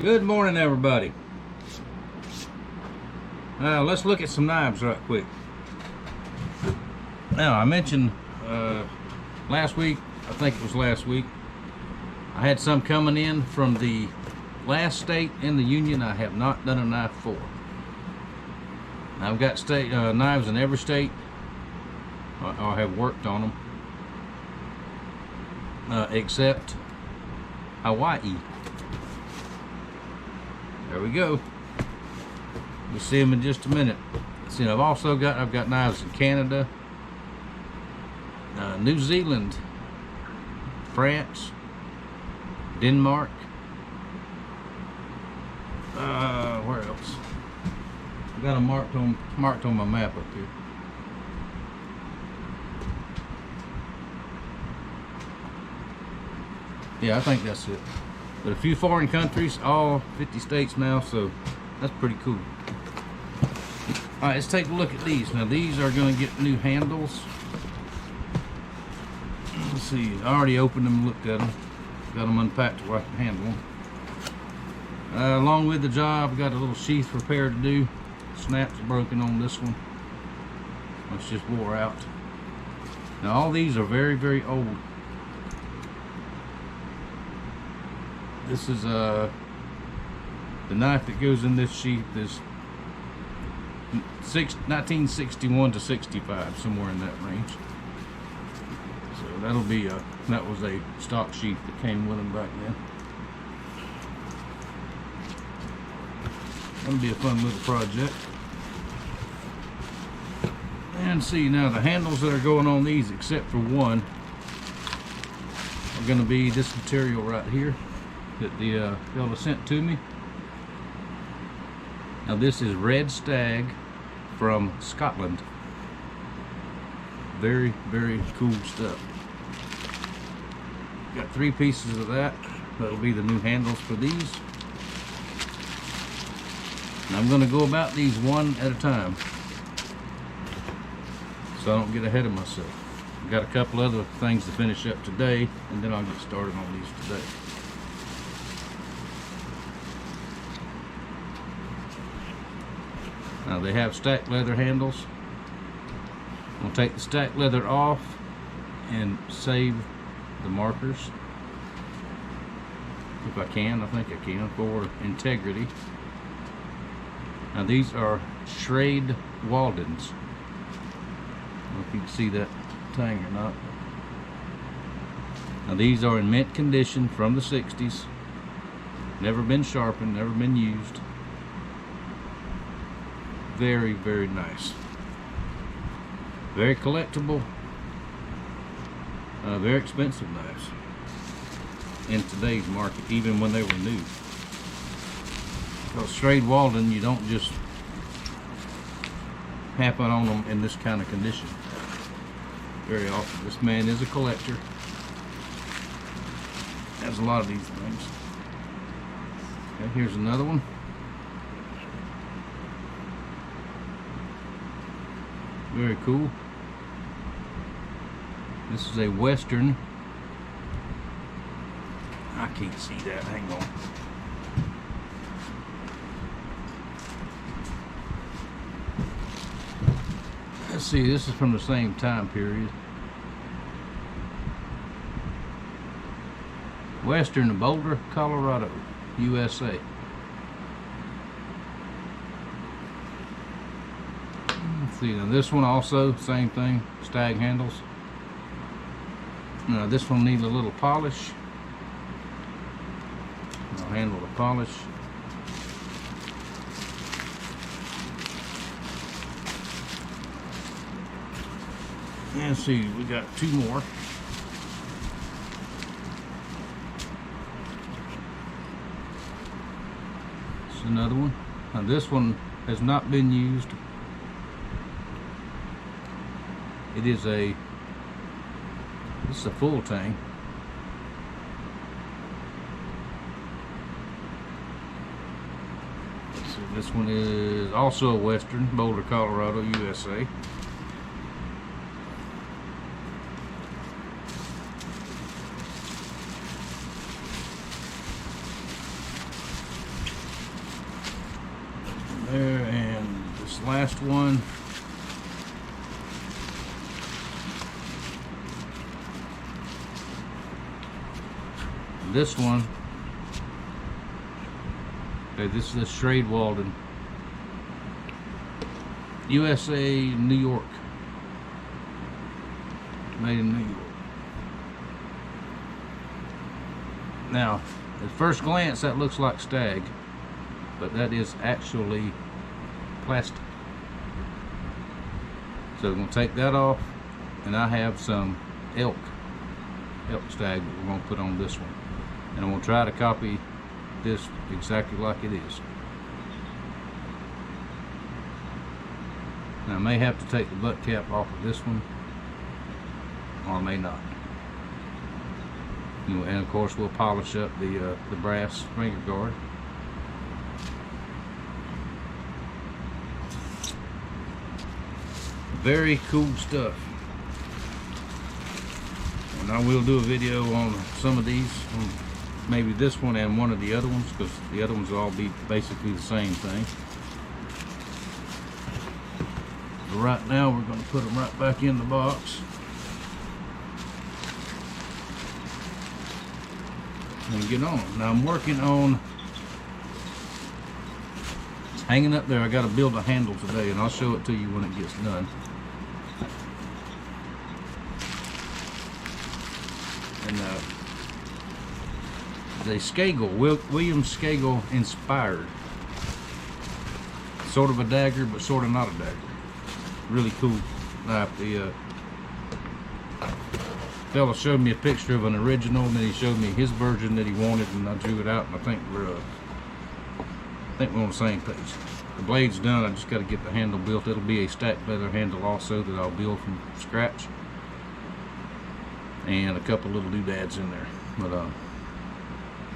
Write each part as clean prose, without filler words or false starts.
Good morning, everybody. Let's look at some knives right quick. Now, I mentioned last week, I think it was last week, I had some coming in from the last state in the union I have not done a knife for. I've got state knives in every state. I have worked on them, except Hawaii. There we go. You'll see them in just a minute. See, I've got knives in Canada, New Zealand, France, Denmark. Where else? I've got them marked on my map up here. Yeah, I think that's it. But a few foreign countries, all 50 states now, so that's pretty cool. Alright, let's take a look at these. Now these are going to get new handles. Let's see, I already opened them and looked at them. Got them unpacked where I can handle them. Along with the job, I've got a little sheath repair to do. Snaps broken on this one. It's just wore out. Now all these are very, very old. This is the knife that goes in this sheath is 1961 to 65, somewhere in that range. So that'll be that was a stock sheath that came with them back then. That'll be a fun little project. And see, now the handles that are going on these, except for one, are going to be this material right here that the fella sent to me. Now this is red stag from Scotland. Very, very cool stuff. Got 3 pieces of that. That'll be the new handles for these. And I'm going to go about these one at a time, so I don't get ahead of myself. I've got a couple other things to finish up today, and then I'll get started on these today. Now they have stacked leather handles. I'm going to take the stacked leather off and save the markers. If I can, I think I can, for integrity. Now these are Schrade Waldens. I don't know if you can see that tang or not. Now these are in mint condition from the 60s. Never been sharpened, never been used. Very, very nice. Very collectible. Very expensive knives in today's market, even when they were new. Because Schrade Walden, you don't just happen on them in this kind of condition very often. This man is a collector. Has a lot of these things. Okay, here's another one. Very cool. This is a Western. I can't see that. Hang on. Let's see. This is from the same time period. Western, Boulder, Colorado, USA. See, now this one also, same thing, stag handles. Now this one needs a little polish. I'll handle the polish. And see, we got 2 more. This is another one. Now this one has not been used. This is a full tang. So this one is also a Western, Boulder, Colorado, USA. last one. This one, okay, this is the Schrade Walden, USA, New York, made in New York. Now, at first glance, that looks like stag, but that is actually plastic. So I'm going to take that off, and I have some elk stag that we're going to put on this one. And I'm going to try to copy this exactly like it is. Now I may have to take the butt cap off of this one, or I may not. You know, and of course we'll polish up the brass finger guard. Very cool stuff. And I will do a video on some of these, maybe this one and one of the other ones, because the other ones will all be basically the same thing. But right now we're going to put them right back in the box and get on them. Now I'm working on, it's hanging up there. I got to build a handle today, and I'll show it to you when it gets done. And the Schagel, William Schagel inspired. Sort of a dagger, but sort of not a dagger. Really cool knife. The fella showed me a picture of an original, and then he showed me his version that he wanted, and I drew it out, and I think we're on the same page. The blade's done. I just got to get the handle built. It'll be a stacked leather handle also that I'll build from scratch, and a couple little doodads in there. But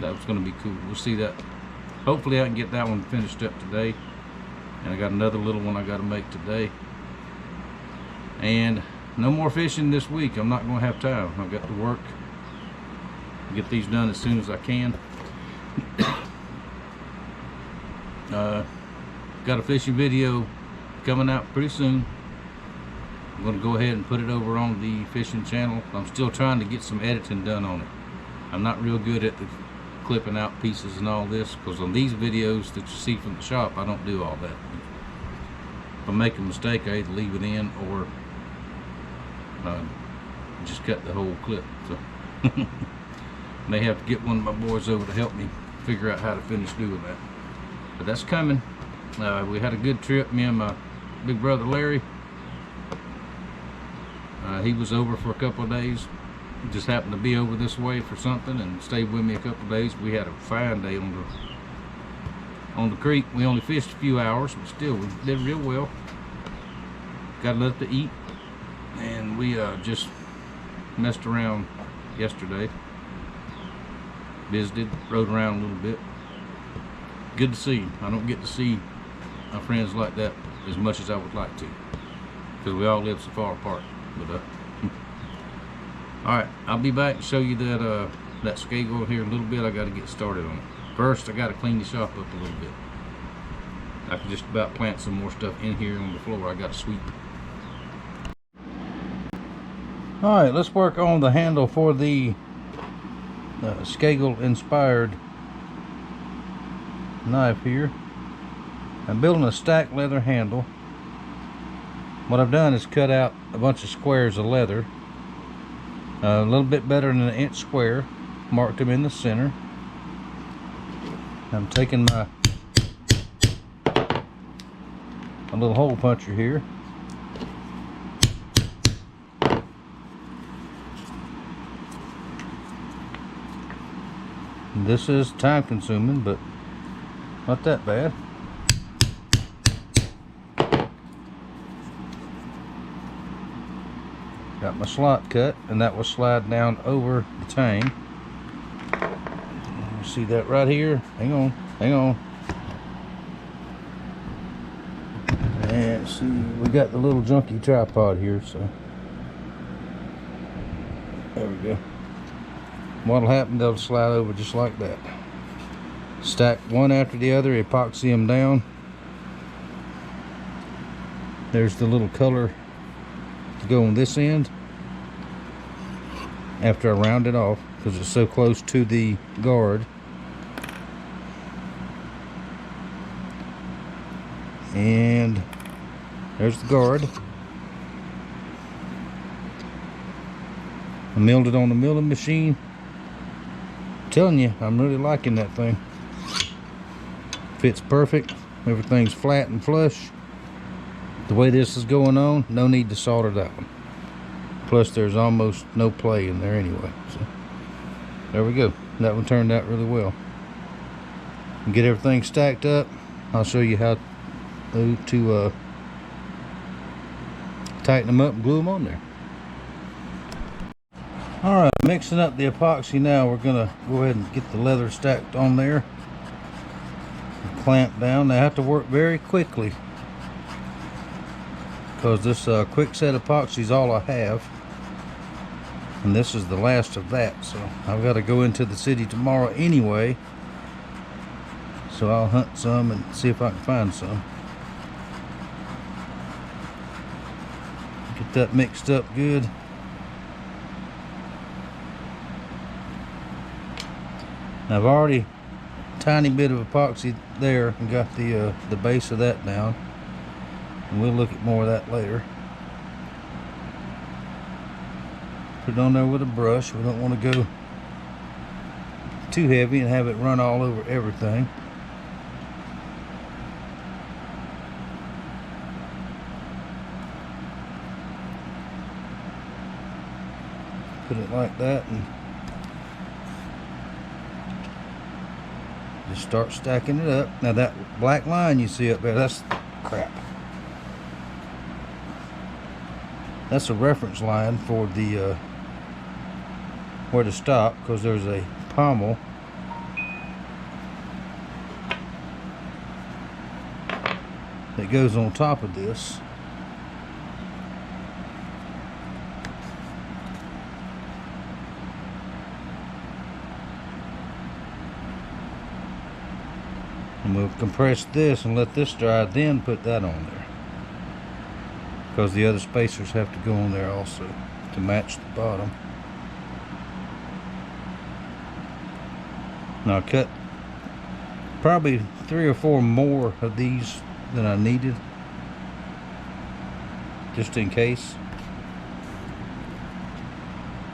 that was going to be cool. We'll see that. Hopefully I can get that one finished up today. And I got another little one I got to make today. And no more fishing this week. I'm not going to have time. I've got to work. Get these done as soon as I can. Got a fishing video coming out pretty soon. I'm going to go ahead and put it over on the fishing channel. I'm still trying to get some editing done on it. I'm not real good at the clipping out pieces and all this, because on these videos that you see from the shop, I don't do all that. If I make a mistake, I either leave it in or just cut the whole clip. So may have to get one of my boys over to help me figure out how to finish doing that. But that's coming. We had a good trip, me and my big brother Larry. He was over for a couple of days. He just happened to be over this way for something and stayed with me a couple of days. We had a fine day on the creek. We only fished a few hours, but still we did real well. Got enough to eat, and we just messed around yesterday. Visited, rode around a little bit. Good to see. I don't get to see my friends like that as much as I would like to, because we all live so far apart. But all right, I'll be back to show you that Schagel here in a little bit. I got to get started on it. First, I got to clean the shop up a little bit. I can just about plant some more stuff in here on the floor. I got to sweep. All right, let's work on the handle for the Schagel inspired knife here. I'm building a stacked leather handle. What I've done is cut out a bunch of squares of leather, a little bit better than an inch square, marked them in the center. I'm taking my little hole puncher here, and this is time consuming, but not that bad. Got my slot cut, and that will slide down over the tang. You see that right here? Hang on, hang on. And see, we got the little junky tripod here, so there we go. What'll happen, they'll slide over just like that. Stack one after the other, epoxy them down. There's the little color to go on this end after I round it off, because it's so close to the guard. And there's the guard. I milled it on the milling machine. I'm telling you, I'm really liking that thing. Fits perfect. Everything's flat and flush. The way this is going on, no need to solder that one. Plus there's almost no play in there anyway. So there we go. That one turned out really well. And get everything stacked up. I'll show you how to tighten them up and glue them on there. Alright, mixing up the epoxy now. We're going to go ahead and get the leather stacked on there. And clamp down. They have to work very quickly, because this quick set epoxy is all I have. And this is the last of that. So I've got to go into the city tomorrow anyway. So I'll hunt some and see if I can find some. Get that mixed up good. I've already tiny bit of epoxy there and got the base of that down, and we'll look at more of that later. Put it on there with a brush. We don't want to go too heavy and have it run all over everything. Put it like that and just start stacking it up. Now that black line you see up there, that's crap. That's a reference line for the where to stop, because there's a pommel that goes on top of this. And we'll compress this and let this dry, then put that on there, because the other spacers have to go on there also to match the bottom. Now I cut probably 3 or 4 more of these than I needed, just in case.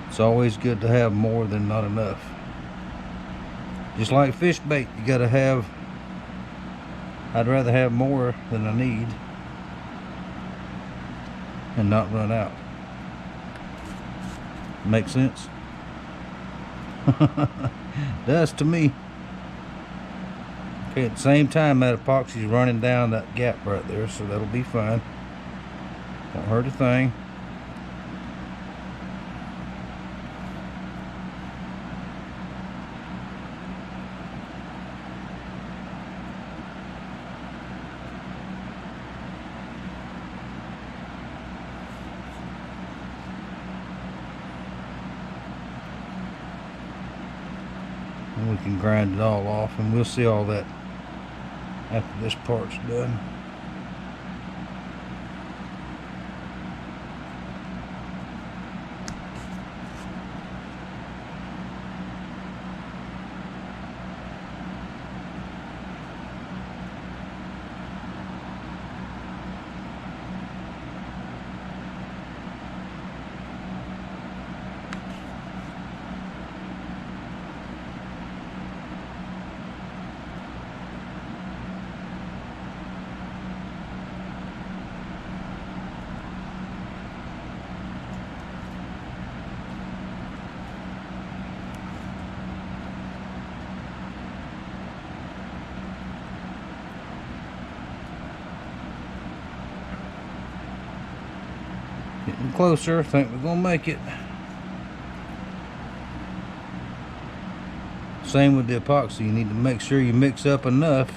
It's always good to have more than not enough. Just like fish bait, you gotta have, I'd rather have more than I need and not run out. Make sense? Does to me. Okay, at the same time that epoxy is running down that gap right there, so that'll be fine. Won't hurt a thing. And we can grind it all off, and we'll see all that after this part's done. Getting closer. I think we're gonna make it. Same with the epoxy. You need to make sure you mix up enough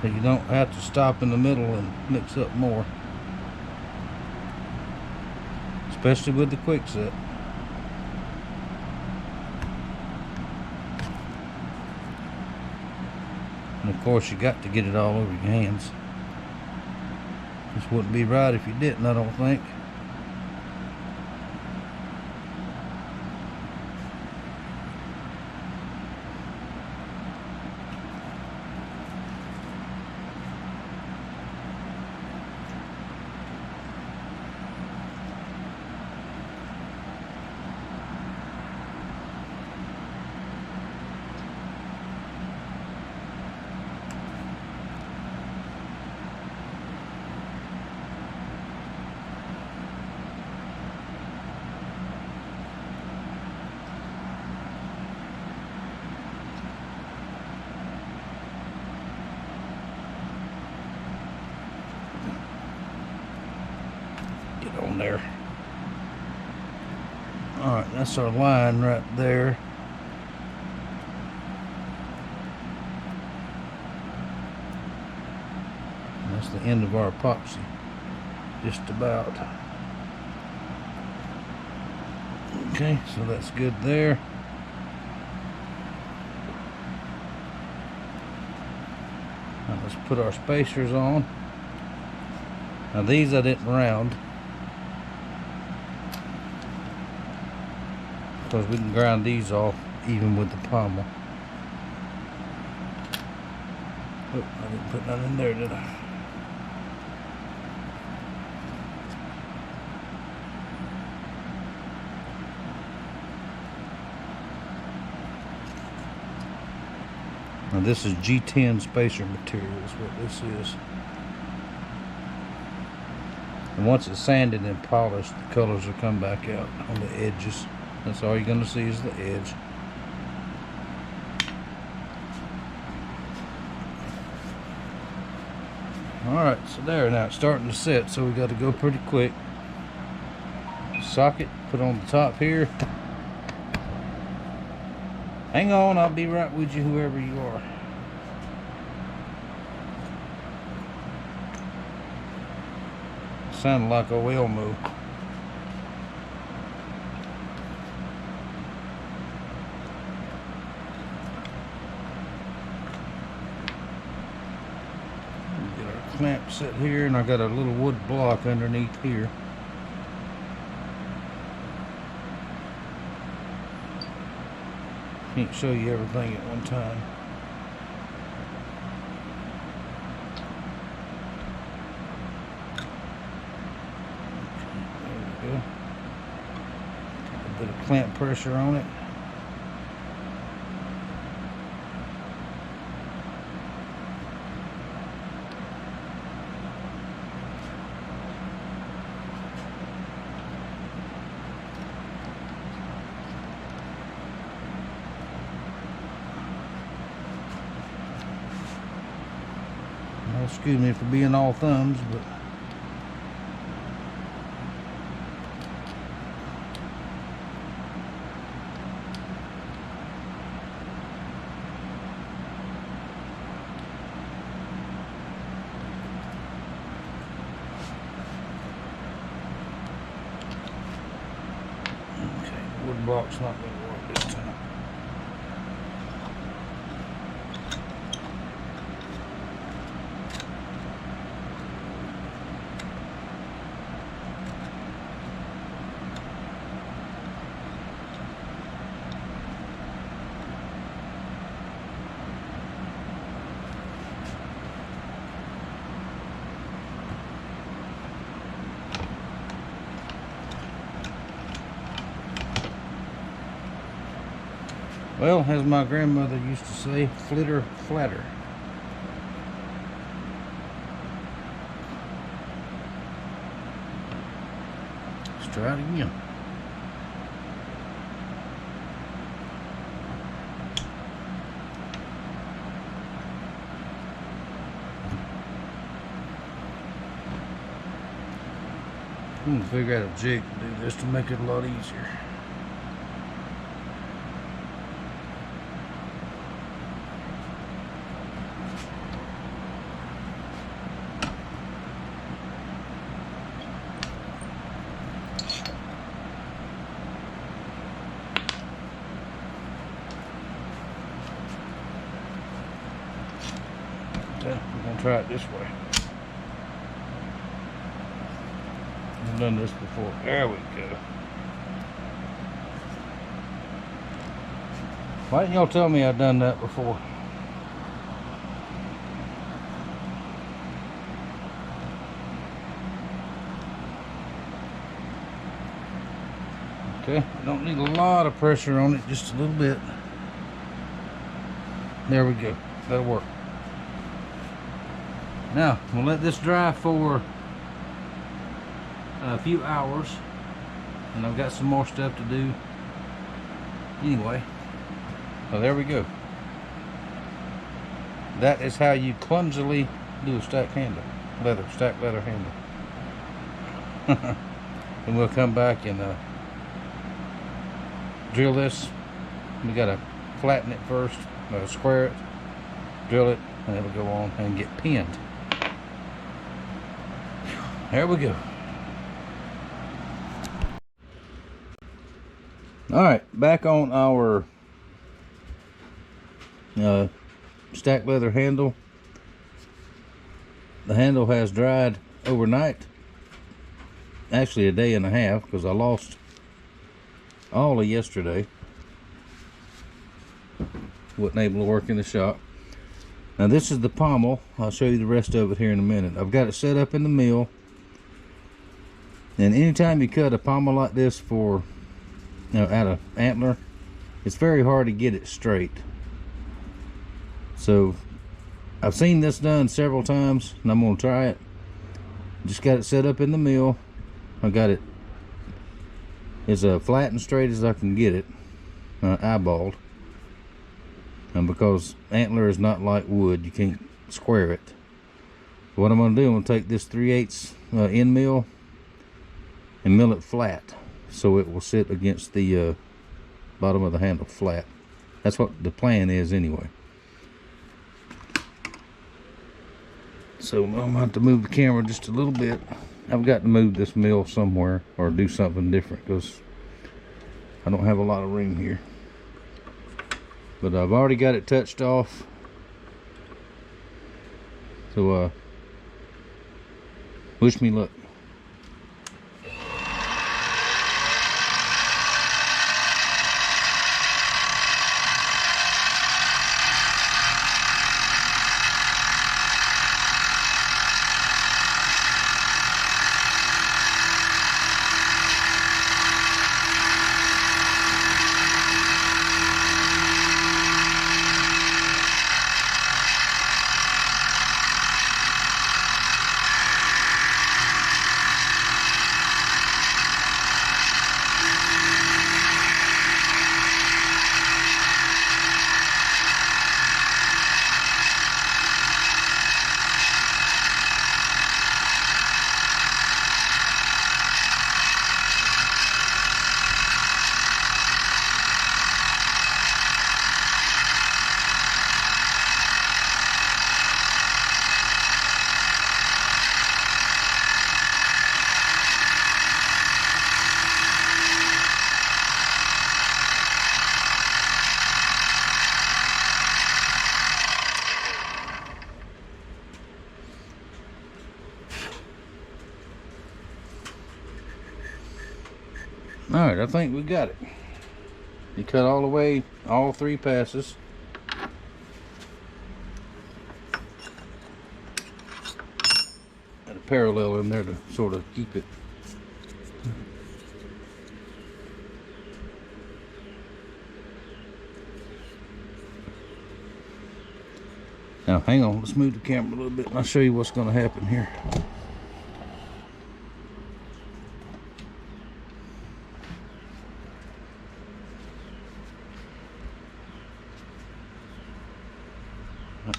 so you don't have to stop in the middle and mix up more, especially with the quick set. And of course you got to get it all over your hands. This wouldn't be right if you didn't, I don't think. On there. All right, that's our line right there. And that's the end of our epoxy, just about. Okay, so that's good there. Now let's put our spacers on. Now these I didn't round, because we can grind these off even with the pommel. Oh, I didn't put none in there, did I? Now this is G10 spacer material is what this is. And once it's sanded and polished, the colors will come back out on the edges. That's all you're going to see is the edge. Alright, so there, now it's starting to set, so we got to go pretty quick. Socket, put on the top here. Hang on, I'll be right with you, whoever you are. Sounded like a whale move. Get our clamp set here, and I got a little wood block underneath here. Can't show you everything at one time. There we go. A bit of clamp pressure on it. Excuse me for being all thumbs, but okay, wood block's not going to work this time. Well, as my grandmother used to say, flitter flatter. Let's try it again. I'm gonna figure out a jig to do this to make it a lot easier. Okay, we're gonna try it this way. I've done this before. There we go. Why didn't y'all tell me I'd done that before? Okay, don't need a lot of pressure on it, just a little bit. There we go. That'll work. Now, we'll let this dry for a few hours, and I've got some more stuff to do anyway. So there we go. That is how you clumsily do a stack handle, stack leather handle. And we'll come back and drill this. We gotta flatten it first, square it, drill it, and it'll go on and get pinned. There we go. All right, back on our stack leather handle. The handle has dried overnight, actually a day and a half, because I lost all of yesterday. Wasn't able to work in the shop. Now this is the pommel. I'll show you the rest of it here in a minute. I've got it set up in the mill, and anytime you cut a pommel like this for out of antler, it's very hard to get it straight. So I've seen this done several times, and I'm gonna try it. Just got it set up in the mill. I got it as flat and straight as I can get it, eyeballed. And because antler is not like wood, you can't square it. What I'm gonna do, I'm gonna take this 3/8 end mill and mill it flat, so it will sit against the bottom of the handle flat. That's what the plan is anyway. So I'm gonna have to move the camera just a little bit. I've got to move this mill somewhere or do something different, because I don't have a lot of room here. But I've already got it touched off. So wish me luck. Alright, I think we got it. You cut all the way, all 3 passes. And a parallel in there to sort of keep it. Now hang on, let's move the camera a little bit and I'll show you what's going to happen here.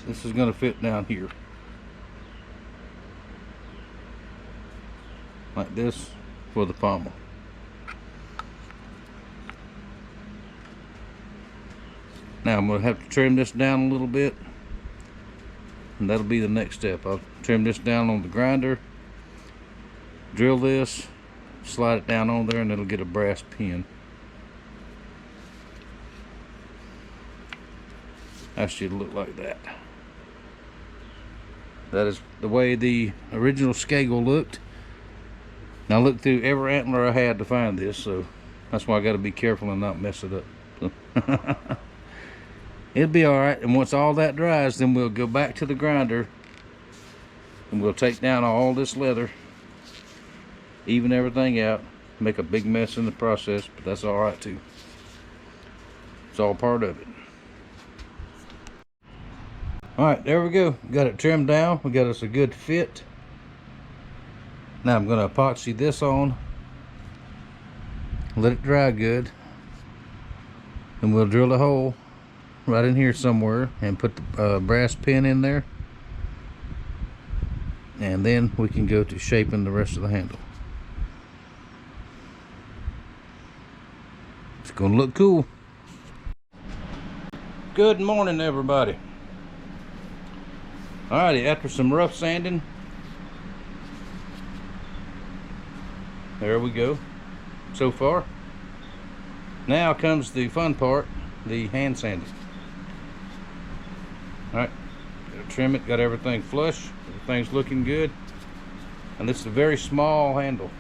This is going to fit down here like this for the pommel. Now I'm going to have to trim this down a little bit, and that'll be the next step. I'll trim this down on the grinder, drill this, slide it down on there, and it'll get a brass pin. That should look like that. That is the way the original Schagel looked. Now I looked through every antler I had to find this, so that's why I got to be careful and not mess it up. So it'll be all right. And once all that dries, then we'll go back to the grinder and we'll take down all this leather, even everything out, make a big mess in the process, but that's all right too. It's all part of it. All right, there we go. Got it trimmed down. We got us a good fit. Now I'm going to epoxy this on, let it dry good, and we'll drill a hole right in here somewhere and put the brass pin in there, and then we can go to shaping the rest of the handle. It's going to look cool. Good morning, everybody. Alrighty, after some rough sanding, there we go so far. Now comes the fun part, the hand sanding. Alright, gotta trim it, got everything flush, everything's looking good. And this is a very small handle.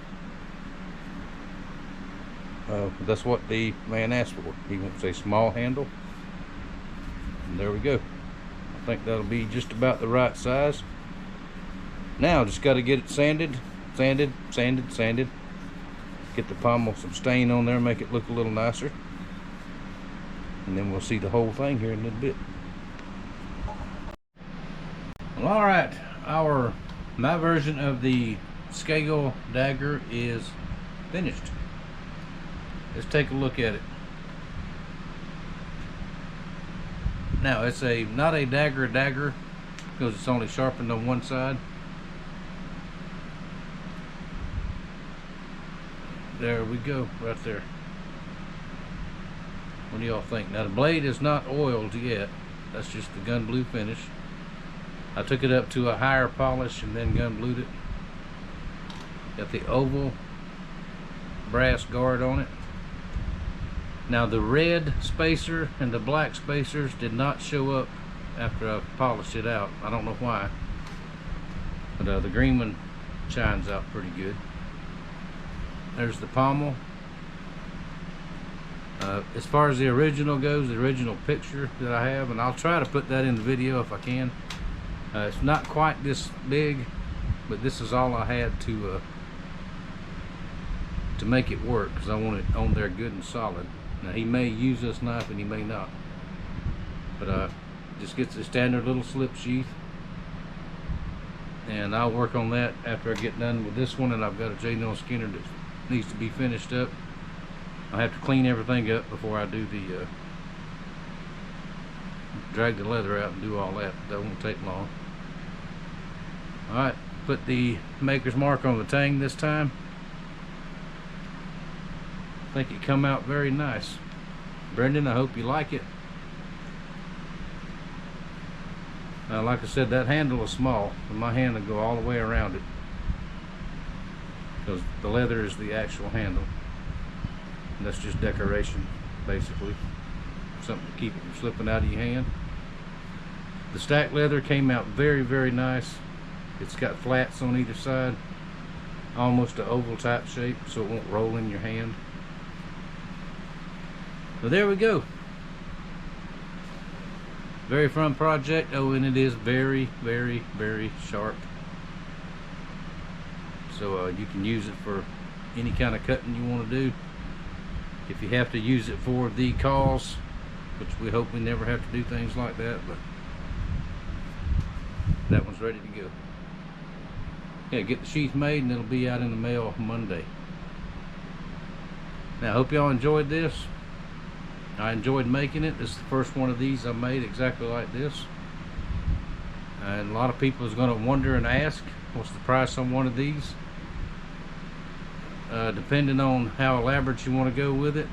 That's what the man asked for. He wants a small handle. And there we go. I think that'll be just about the right size. Now just got to get it sanded. Get the pommel some stain on there, make it look a little nicer, and then we'll see the whole thing here in a little bit. Well, all right, my version of the Schagel dagger is finished. Let's take a look at it. Now it's not a dagger because it's only sharpened on one side. There we go, right there. What do y'all think? Now the blade is not oiled yet. That's just the gun blue finish. I took it up to a higher polish and then gun blued it. Got the oval brass guard on it. Now the red spacer and the black spacers did not show up after I polished it out. I don't know why, but the green one shines out pretty good. There's the pommel. As far as the original goes, the original picture that I have, and I'll try to put that in the video if I can. It's not quite this big, but this is all I had to make it work, because I want it on there good and solid. Now he may use this knife and he may not, but just gets the standard little slip sheath, and I'll work on that after I get done with this one. And I've got a J-Nail Skinner that needs to be finished up. I have to clean everything up before I do the drag the leather out and do all that. That won't take long. Alright, put the maker's mark on the tang this time. I think it come out very nice. Brendan, I hope you like it. Now, like I said, that handle is small, and my hand will go all the way around it, because the leather is the actual handle, and that's just decoration, basically, something to keep it from slipping out of your hand. The stacked leather came out very, very nice. It's got flats on either side, almost an oval type shape, so it won't roll in your hand. So there we go. Very fun project. Oh, and it is very, very, very sharp. So you can use it for any kind of cutting you want to do. If you have to use it for the cause, which we hope we never have to do things like that, but that one's ready to go. Yeah, get the sheath made and it'll be out in the mail Monday. Now I hope y'all enjoyed this. I enjoyed making it. This is the first one of these I made exactly like this. And a lot of people is going to wonder and ask, what's the price on one of these? Depending on how elaborate you want to go with it,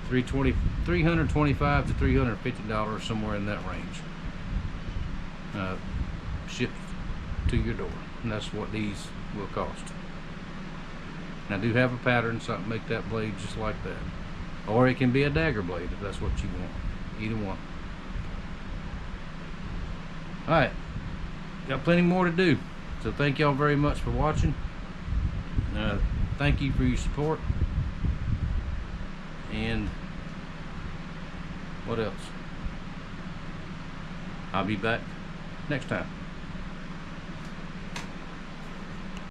$325 to $350, somewhere in that range. Shipped to your door, and that's what these will cost. And I do have a pattern, so I can make that blade just like that. Or it can be a dagger blade if that's what you want. Either one. Alright. Got plenty more to do. So thank y'all very much for watching. thank you for your support. And what else? I'll be back next time.